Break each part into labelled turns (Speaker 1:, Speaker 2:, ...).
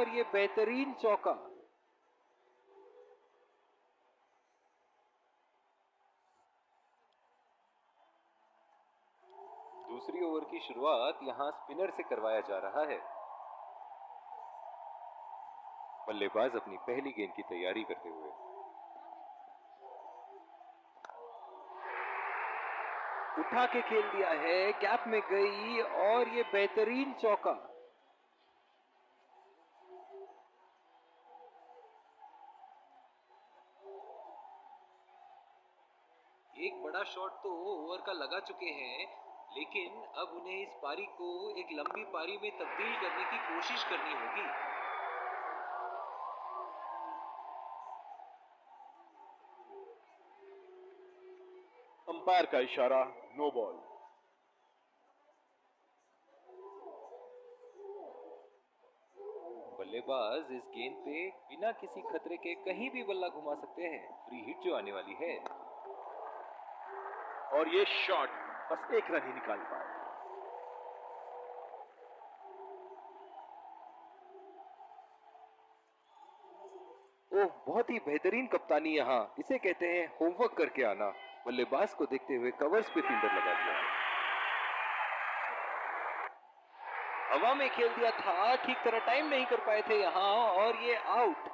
Speaker 1: और ये बेहतरीन चौका। दूसरी ओवर की शुरुआत यहां स्पिनर से करवाया जा रहा है। बल्लेबाज अपनी पहली गेंद की तैयारी करते हुए उठा के खेल दिया है, गैप में गई और ये बेहतरीन चौका। एक बड़ा शॉट तो ओवर का लगा चुके हैं, लेकिन अब उन्हें इस पारी को एक लंबी पारी में तब्दील करने की कोशिश करनी होगी।
Speaker 2: अंपायर का इशारा, नो बॉल।
Speaker 1: बल्लेबाज इस गेंद पे बिना किसी खतरे के कहीं भी बल्ला घुमा सकते हैं। फ्री हिट जो आने वाली है।
Speaker 2: और ये शॉट बस एक रन ही निकाल पाए।
Speaker 1: ओह, बहुत ही बेहतरीन कप्तानी यहाँ। इसे कहते हैं होमवर्क करके आना। बल्लेबाज को देखते हुए कवर्स पे फील्डर लगा दिया। हवा में खेल दिया था, ठीक तरह टाइम नहीं कर पाए थे यहाँ और ये आउट।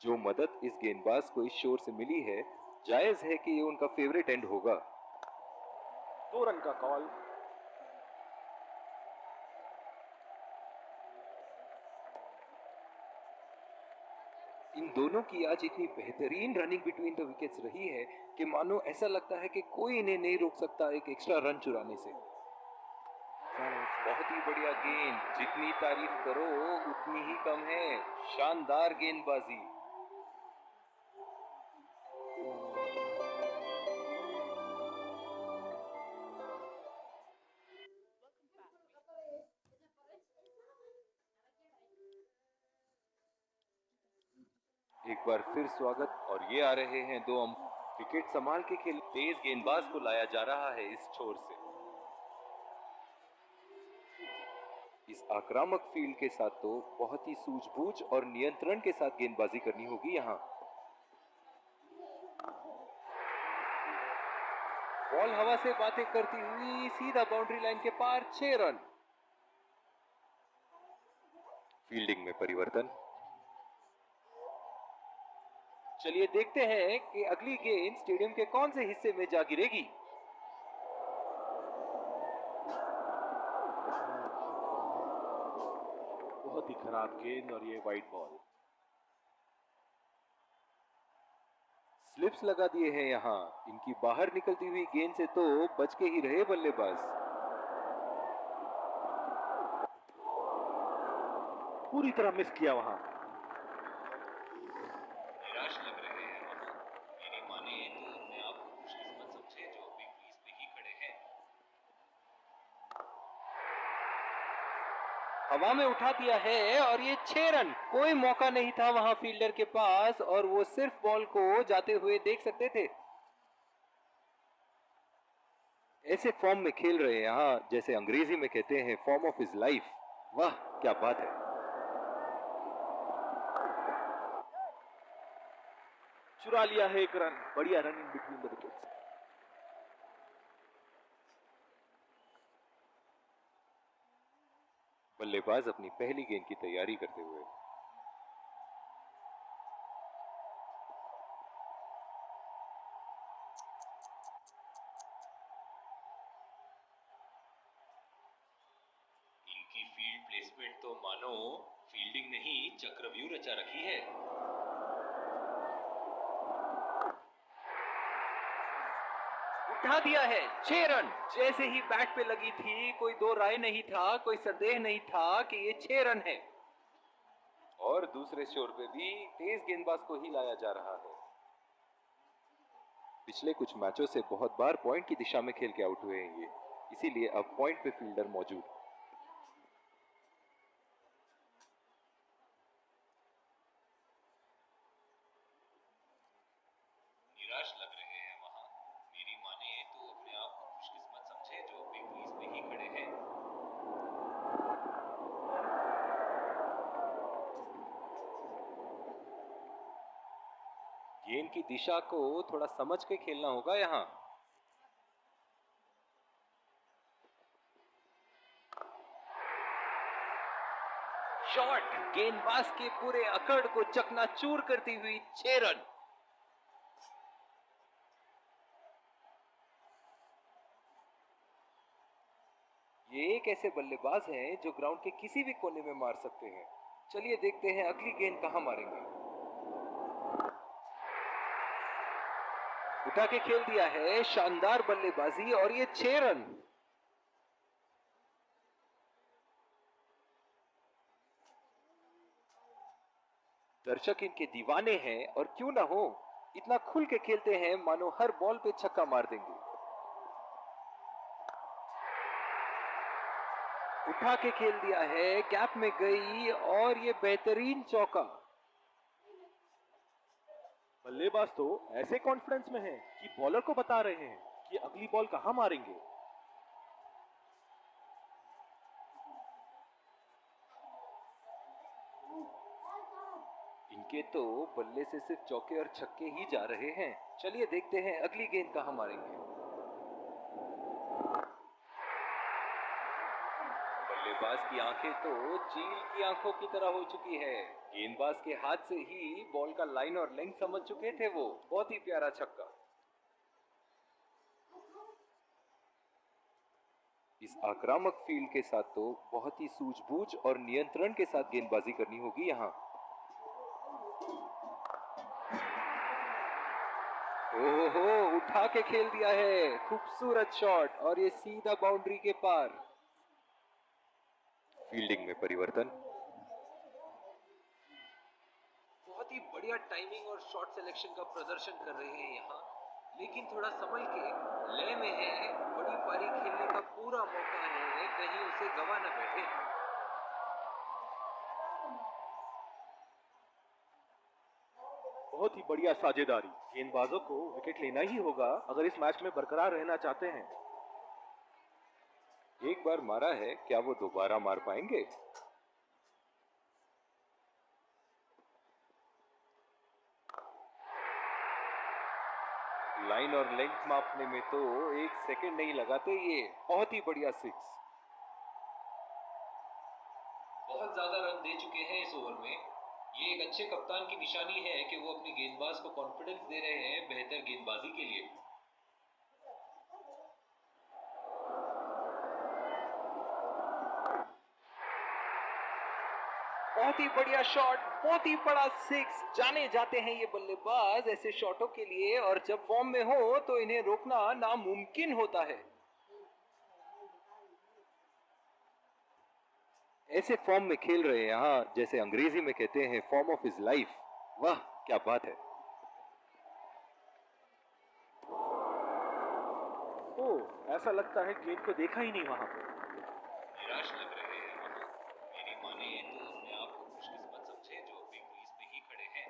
Speaker 1: जो मदद इस गेंदबाज को इस शोर से मिली है, जायज है कि ये उनका फेवरेट एंड होगा।
Speaker 2: 2 रन का कॉल।
Speaker 1: इन दोनों की आज इतनी बेहतरीन रनिंग बिटवीन द विकेट्स रही है कि मानो ऐसा लगता है कि कोई इन्हें नहीं रोक सकता एक एक्स्ट्रा रन चुराने से। बहुत ही बढ़िया गेंद, जितनी तारीफ करो उतनी ही कम है। शानदार गेंदबाजी। एक बार फिर स्वागत, और ये आ रहे हैं 2 अंप। विकेट संभाल के खेल, तेज गेंदबाज को लाया जा रहा है इस छोर से। इस आक्रामक फील्ड के साथ तो बहुत ही सूझबूझ और नियंत्रण के साथ गेंदबाजी करनी होगी यहाँ। बॉल हवा से बातें करती हुई सीधा बाउंड्री लाइन के पार, 6 रन। फील्डिंग में परिवर्तन। चलिए देखते हैं कि अगली गेंद स्टेडियम के कौन से हिस्से में जा गिरेगी।
Speaker 2: बहुत ही खराब गेंद और ये वाइड बॉल।
Speaker 1: स्लिप्स लगा दिए हैं यहाँ। इनकी बाहर निकलती हुई गेंद से तो बच के ही रहे बल्लेबाज।
Speaker 2: पूरी तरह मिस किया वहां।
Speaker 1: निराश लग रहे हैं वहां। मेरी माने तो अपने आप को खुशकिस्मत समझे जो बिग क्रीज पे ही खड़े हैं। हवा में उठा दिया है और ये 6 रन। कोई मौका नहीं था वहां फील्डर के पास और वो सिर्फ बॉल को जाते हुए देख सकते थे। ऐसे फॉर्म में खेल रहे हैं यहाँ, जैसे अंग्रेजी में कहते हैं फॉर्म ऑफ हिज लाइफ। वाह क्या बात है।
Speaker 2: चुरा लिया है 1 रन। बढ़िया रनिंग बिटवीन द विकेट्स।
Speaker 1: बल्लेबाज अपनी पहली गेंद की तैयारी करते हुए इनकी फील्ड प्लेसमेंट तो मानो फील्डिंग नहीं चक्रव्यूह रचा रखी है। उठा दिया है, 6 रन। जैसे ही बैट पे लगी थी, कोई दो राय नहीं था, कोई संदेह नहीं था कि ये 6 रन है। और दूसरे छोर पे भी तेज गेंदबाज को ही लाया जा रहा है। पिछले कुछ मैचों से बहुत बार पॉइंट की दिशा में खेल के आउट हुए हैं ये, इसीलिए अब पॉइंट पे फील्डर मौजूद। निराश लग रहे हैं वहां। मेरी माने तो अपने आप को खुशकिस्मत समझे जो गेंद की दिशा को थोड़ा समझ के खेलना होगा यहाँ। शॉट गेंदबाज के पूरे अकड़ को चकनाचूर करती हुई 6 रन। ये एक ऐसे बल्लेबाज हैं जो ग्राउंड के किसी भी कोने में मार सकते हैं। चलिए देखते हैं अगली गेंद कहां मारेंगे। उठा के खेल दिया है, शानदार बल्लेबाजी और ये 6 रन। दर्शक इनके दीवाने हैं और क्यों ना हो, इतना खुल के खेलते हैं मानो हर बॉल पे छक्का मार देंगे। उठा के खेल दिया है, गैप में गई और ये बेहतरीन चौका।
Speaker 2: बल्लेबाज तो ऐसे कॉन्फिडेंस में हैं कि बॉलर को बता रहे हैं कि अगली बॉल कहां मारेंगे।
Speaker 1: इनके तो बल्ले से सिर्फ चौके और छक्के ही जा रहे हैं। चलिए देखते हैं अगली गेंद कहां मारेंगे। बल्लेबाज की आंखें तो चील की आंखों की तरह हो चुकी है। गेंदबाज के हाथ से ही बॉल का लाइन और लेंथ समझ चुके थे वो। बहुत ही प्यारा छक्का। इस आक्रामक फील्ड के साथ तो बहुत ही सूझबूझ और नियंत्रण के साथ गेंदबाजी करनी होगी यहाँ। ओहो, उठा के खेल दिया है, खूबसूरत शॉट और ये सीधा बाउंड्री के पार। फील्डिंग में परिवर्तन। बहुत ही बढ़िया टाइमिंग और शॉट सिलेक्शन का प्रदर्शन कर रहे हैं यहाँ, लेकिन थोड़ा संभल के, लय में है, बड़ी पारी खेलने का पूरा मौका है, कहीं उसे गवा न बैठे।
Speaker 2: बहुत ही बढ़िया साझेदारी। गेंदबाजों को विकेट लेना ही होगा अगर इस मैच में बरकरार रहना चाहते हैं।
Speaker 1: एक बार मारा है, क्या वो दोबारा मार पाएंगे? लाइन और लेंथ मापने में तो 1 सेकंड नहीं लगाते ये। बहुत ही बढ़िया 6। बहुत ज्यादा रन दे चुके हैं इस ओवर में। ये एक अच्छे कप्तान की निशानी है कि वो अपने गेंदबाज को कॉन्फिडेंस दे रहे हैं बेहतर गेंदबाजी के लिए। बहुत ही बढ़िया शॉट, बहुत ही बड़ा 6। जाने जाते हैं ये बल्लेबाज ऐसे शॉटों के लिए, और जब फॉर्म में हो तो इन्हें रोकना नामुमकिन होता है। ऐसे फॉर्म में खेल रहे हैं यहाँ, जैसे अंग्रेजी में कहते हैं फॉर्म ऑफ हिज लाइफ। वाह क्या बात है।
Speaker 2: ओह, ऐसा लगता है गेंद को देखा ही नहीं वहां पर।
Speaker 1: निराश लग रहे हैं वहां। मेरी माने तो अपने आप को खुशकिस्मत समझे जो अपनी क्रीज पे ही खड़े हैं।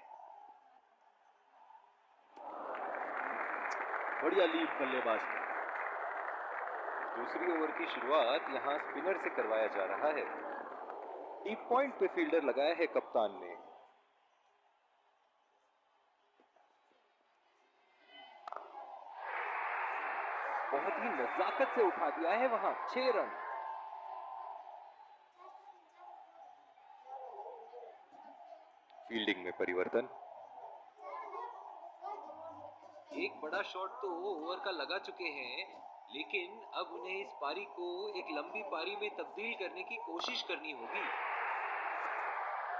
Speaker 2: बढ़िया लीड बल्लेबाज का।
Speaker 1: दूसरी ओवर की शुरुआत यहाँ स्पिनर से करवाया जा रहा है। डीप पॉइंट पे फील्डर लगाया है कप्तान ने। बहुत ही नजाकत से उठा दिया है वहां। 6 रन। फील्डिंग में परिवर्तन। एक बड़ा शॉट तो ओवर का लगा चुके हैं, लेकिन अब उन्हें इस पारी को एक लंबी पारी में तब्दील करने की कोशिश करनी होगी।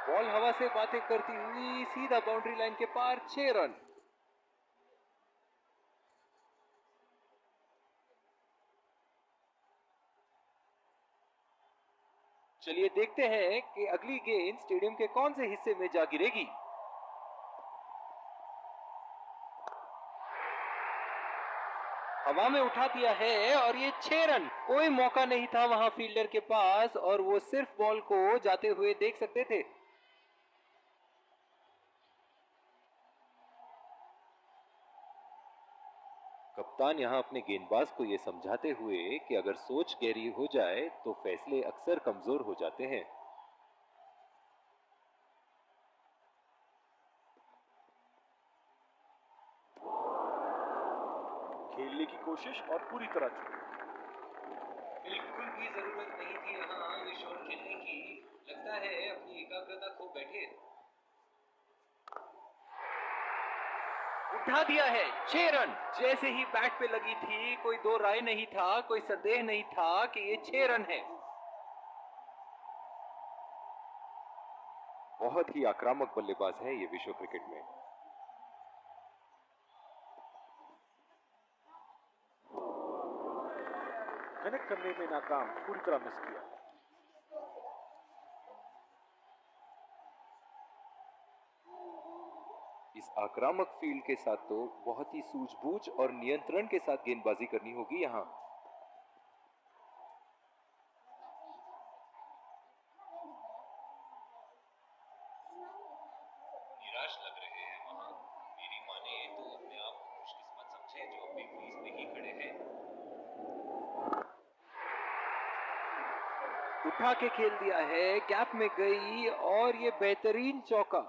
Speaker 1: बॉल हवा से बातें करती हुई सीधा बाउंड्री लाइन के पार। 6 रन। चलिए देखते हैं कि अगली गेंद स्टेडियम के कौन से हिस्से में जा गिरेगी। हवा में उठा दिया है और ये 6 रन। कोई मौका नहीं था वहां फील्डर के पास और वो सिर्फ बॉल को जाते हुए देख सकते थे। कप्तान यहां अपने गेंदबाज को ये समझाते हुए कि अगर सोच गहरी हो जाए तो फैसले अक्सर कमजोर हो जाते हैं।
Speaker 2: कोशिश और पूरी तरह चूक।
Speaker 1: बिल्कुल भी जरूरत नहीं थी यहाँ ये शॉट खेलने की। लगता है अपनी एकाग्रता खो बैठे। उठा दिया है, 6 रन। जैसे ही बैट पे लगी थी कोई दो राय नहीं था, कोई संदेह नहीं था कि ये 6 रन है। बहुत ही आक्रामक बल्लेबाज है ये विश्व क्रिकेट में।
Speaker 2: कनेक्ट करने में नाकाम, पूरी तरह मिस किया।
Speaker 1: इस आक्रामक फील्ड के साथ तो बहुत ही सूझबूझ और नियंत्रण के साथ गेंदबाजी करनी होगी यहाँ। निराश लग रहे हैं वहां। मेरी माने तो अपने आप को खुशकिस्मत समझे जो अपनी क्रीज पे ही खड़े हैं। उठा के खेल दिया है, गैप में गई और ये बेहतरीन चौका।